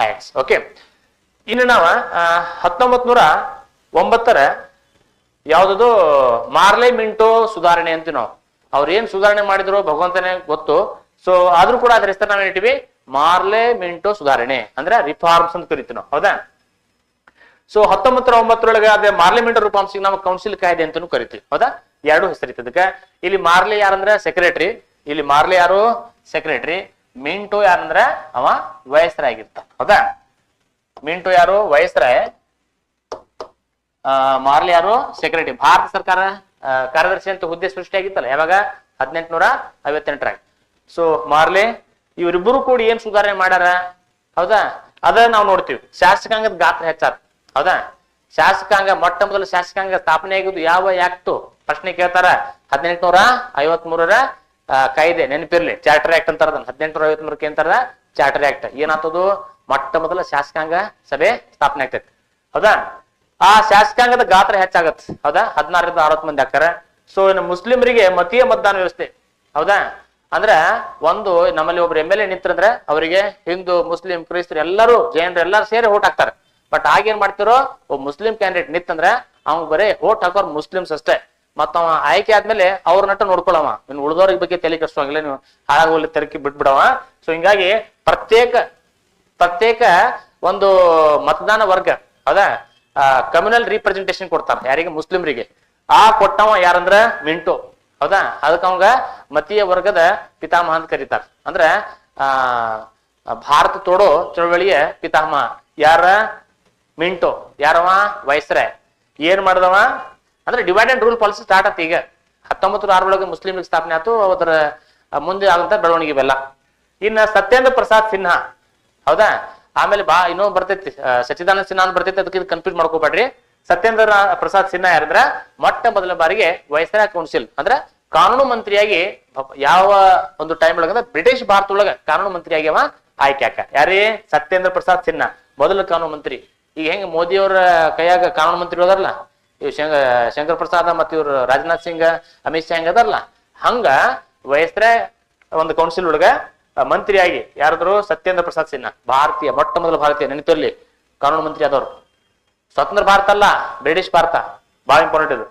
ಆಯ್ತು. ಓಕೆ, ಇನ್ನು ನಾವು 1909 ಯಾವ್ದದು ಮಾರ್ಲೆ ಮಿಂಟೋ ಸುಧಾರಣೆ ಅಂತೀವಿ ನಾವು. ಅವ್ರು ಏನ್ ಸುಧಾರಣೆ ಮಾಡಿದ್ರು ಭಗವಂತನೇ ಗೊತ್ತು. ಸೊ ಆದ್ರೂ ಕೂಡ ಅದ್ರ ಹೆಸರು ನಾವ್ ಹೇಳ್ತೀವಿ ಮಾರ್ಲೆ ಮಿಂಟೋ ಸುಧಾರಣೆ, ಅಂದ್ರೆ ರಿಫಾರ್ಮ್ಸ್ ಅಂತ ಕರಿತೀವಿ ನಾವು. ಹೌದಾ? ಸೊ 1909 ಅದೇ ಮಾರ್ಲೆ ಮಿಂಟೋ ರಿಫಾರ್ಮ್ಸ್ ನಾವು ಕೌನ್ಸಿಲ್ ಕಾಯ್ದೆ ಅಂತಾನು ಕರಿತೀವಿ. ಹೌದಾ? ಎರಡು ಹೆಸರಿತ್ತು ಅದಕ್ಕೆ. ಇಲ್ಲಿ ಮಾರ್ಲೆ ಯಾರಂದ್ರೆ ಸೆಕ್ರೆಟರಿ, ಇಲ್ಲಿ ಮಾರ್ಲೆ ಯಾರು ಸೆಕ್ರೆಟರಿ, ಮಿಂಟೋ ಯಾರಂದ್ರ ಅವ ವಯಸ್ಸರ ಆಗಿರ್ತ. ಹೌದಾ? ಮಿಂಟೋ ಯಾರು ವಯಸ್ಸರಾಯ್, ಮಾರ್ಲೆ ಯಾರು ಸೆಕ್ರೆಟರಿ. ಭಾರತ ಸರ್ಕಾರ ಕಾರ್ಯದರ್ಶಿ ಅಂತ ಹುದ್ದೆ ಸೃಷ್ಟಿಯಾಗಿತ್ತಲ್ಲ ಯಾವಾಗ 1858. ಸೊ ಮಾರ್ಲೆ ಇವರಿಬ್ಬರು ಕೂಡಿ ಏನ್ ಸುಧಾರಣೆ ಮಾಡ್ಯಾರ? ಹೌದಾ? ಅದ ನಾವು ನೋಡ್ತೀವಿ. ಶಾಸಕಾಂಗದ ಗಾತ್ರ ಹೆಚ್ಚಾರ. ಹೌದಾ? ಶಾಸಕಾಂಗ ಮೊಟ್ಟ ಮೊದಲು ಶಾಸಕಾಂಗ ಸ್ಥಾಪನೆ ಆಗಿದ್ದು ಯಾವ ಆಕ್ಟ್ ಪ್ರಶ್ನೆ ಕೇಳ್ತಾರ? 1853 ಕಾಯ್ದೆ ನೆನಪಿರ್ಲಿ, ಚಾರ್ಟರ್ ಆಕ್ಟ್ ಅಂತಾರ. 1853 ಅಂತಾರ ಚಾರ್ಟರ್ ಆಕ್ಟ್. ಏನಾಗ್ತದು? ಮೊಟ್ಟ ಮೊದಲ ಶಾಸಕಾಂಗ ಸಭೆ ಸ್ಥಾಪನೆ ಆಗ್ತೈತಿ. ಹೌದಾ? ಆ ಶಾಸಕಾಂಗದ ಗಾತ್ರ ಹೆಚ್ಚಾಗತ್. ಹೌದಾ? 16ರಿಂದ 60 ಮಂದಿ ಆಗ್ತಾರ. ಸೊ ಇನ್ನು ಮುಸ್ಲಿಮರಿಗೆ ಮತೀಯ ಮತದಾನ ವ್ಯವಸ್ಥೆ. ಹೌದಾ? ಅಂದ್ರ ಒಂದು ನಮ್ಮಲ್ಲಿ ಒಬ್ರು MLA ನಿಂತ್ರಂದ್ರೆ ಅವರಿಗೆ ಹಿಂದೂ ಮುಸ್ಲಿಂ ಕ್ರೈಸ್ತರು ಎಲ್ಲರೂ ಜೈನರು ಎಲ್ಲರೂ ಸೇರಿ ಓಟ್ ಹಾಕ್ತಾರೆ. ಬಟ್ ಆಗೇನ್ ಮಾಡ್ತಿರೋ, ಒಬ್ಬ ಮುಸ್ಲಿಂ ಕ್ಯಾಂಡಿಡೇಟ್ ನಿಂತಂದ್ರೆ ಅವ್ನ್ ಬರೀ ಓಟ್ ಹಾಕೋರ್ ಮುಸ್ಲಿಮ್ಸ್ ಅಷ್ಟೇ. ಮತ್ತ ಅವ ಆಯ್ಕೆ ಆದ್ಮೇಲೆ ಅವ್ರ ನಟ ನೋಡ್ಕೊಳವ, ಇನ್ನು ಉಳಿದವ್ರಿಗೆ ಬಗ್ಗೆ ತಲೆ ಕೆಡಿಸೋಂಗಿಲ್ಲ, ನೀವು ಹಾಳಾಗೋಲಿ ತೆರಕಿ ಬಿಟ್ಬಿಡವ. ಸೊ ಹಿಂಗಾಗಿ ಪ್ರತ್ಯೇಕ ಒಂದು ಮತದಾನ ವರ್ಗ. ಹೌದಾ? ಕಮ್ಯುನಲ್ ರಿಪ್ರೆಸೆಂಟೇಷನ್ ಕೊಡ್ತಾರ ಯಾರಿಗೆ? ಮುಸ್ಲಿಮ್ರಿಗೆ. ಆ ಕೊಟ್ಟವ ಯಾರಂದ್ರ ಮಿಂಟೋ. ಹೌದಾ? ಅದಕ್ಕೆ ಅವಂಗ ಮತೀಯ ವರ್ಗದ ಪಿತಾಮಹ ಅಂತ ಕರೀತಾರ. ಅಂದ್ರ ಭಾರತ ತೋಡೋ ಚಳವಳಿಯ ಪಿತಾಮಹ ಯಾರ? ಮಿಂಟೋ. ಯಾರವ? ವಯಸ್ಸರಾಯ್. ಏನ್ ಮಾಡ್ದವ ಅಂದ್ರೆ divide and rule policy start ಆತ. ಈಗ 1906 ಮುಸ್ಲಿಂ ಲೀಗ್ ಸ್ಥಾಪನೆ ಆಯ್ತು. ಅದರ ಮುಂದೆ ಆಗಂತ ಬೆಳವಣಿಗೆ ಇವೆಲ್ಲ. ಇನ್ನ ಸತ್ಯೇಂದ್ರ ಪ್ರಸಾದ್ ಸಿನ್ಹಾ. ಹೌದಾ? ಆಮೇಲೆ ಇನ್ನೂ ಬರ್ತೈತಿ ಸಚ್ಚಿದಾನಂದ ಸಿನ್ಹಾ ಅಂತ ಬರ್ತೈತಿ, ಅದಕ್ಕೆ ಕನ್ಫ್ಯೂಸ್ ಮಾಡ್ಕೋಬೇಡ್ರಿ. ಸತ್ಯೇಂದ್ರ ಪ್ರಸಾದ್ ಸಿನ್ಹಾ ಯಾರಂದ್ರ ಮೊಟ್ಟ ಮೊದಲ ಬಾರಿಗೆ ವೈಸ್ರಾಯ್ ಕೌನ್ಸಿಲ್ ಅಂದ್ರೆ ಕಾನೂನು ಮಂತ್ರಿಯಾಗಿ ಯಾವ ಒಂದು ಟೈಮ್ ಒಳಗ ಬ್ರಿಟಿಷ್ ಭಾರತ ಒಳಗ ಕಾನೂನು ಮಂತ್ರಿಯಾಗಿ ಅವ ಆಯ್ಕೆ ಆಕ. ಯಾರೇ? ಸತ್ಯೇಂದ್ರ ಪ್ರಸಾದ್ ಸಿನ್ಹಾ ಮೊದಲ ಕಾನೂನು ಮಂತ್ರಿ. ಈಗ ಹೆಂಗ ಮೋದಿಯವರ ಕೈಯಾಗ ಕಾನೂನು ಮಂತ್ರಿ ಅದಾರಲ್ಲ, ಇವ್ ಶಂಕರ್ ಪ್ರಸಾದ್ ಮತ್ತು ಇವ್ರು ರಾಜನಾಥ್ ಸಿಂಗ್, ಅಮಿತ್ ಶಾ ಹೆಂಗ ಅದಾರಲ್ಲ, ಹಂಗ ವಯಸ್ರಾಯ್ ಒಂದು ಕೌನ್ಸಿಲ್ ಒಳಗ ಮಂತ್ರಿಯಾಗಿ ಯಾರಾದ್ರು ಸತ್ಯೇಂದ್ರ ಪ್ರಸಾದ್ ಸಿನ್ಹಾ, ಮೊಟ್ಟ ಮೊದಲ ಭಾರತೀಯ, ನೆನಪಿರ್ಲಿ, ಕಾನೂನು ಮಂತ್ರಿ ಆದವರು. ಸ್ವತಂತ್ರ ಭಾರತ ಅಲ್ಲ, ಬ್ರಿಟಿಷ್ ಭಾರತ. ಬಹಳ ಇಂಪಾರ್ಟೆಂಟ್ ಇದು.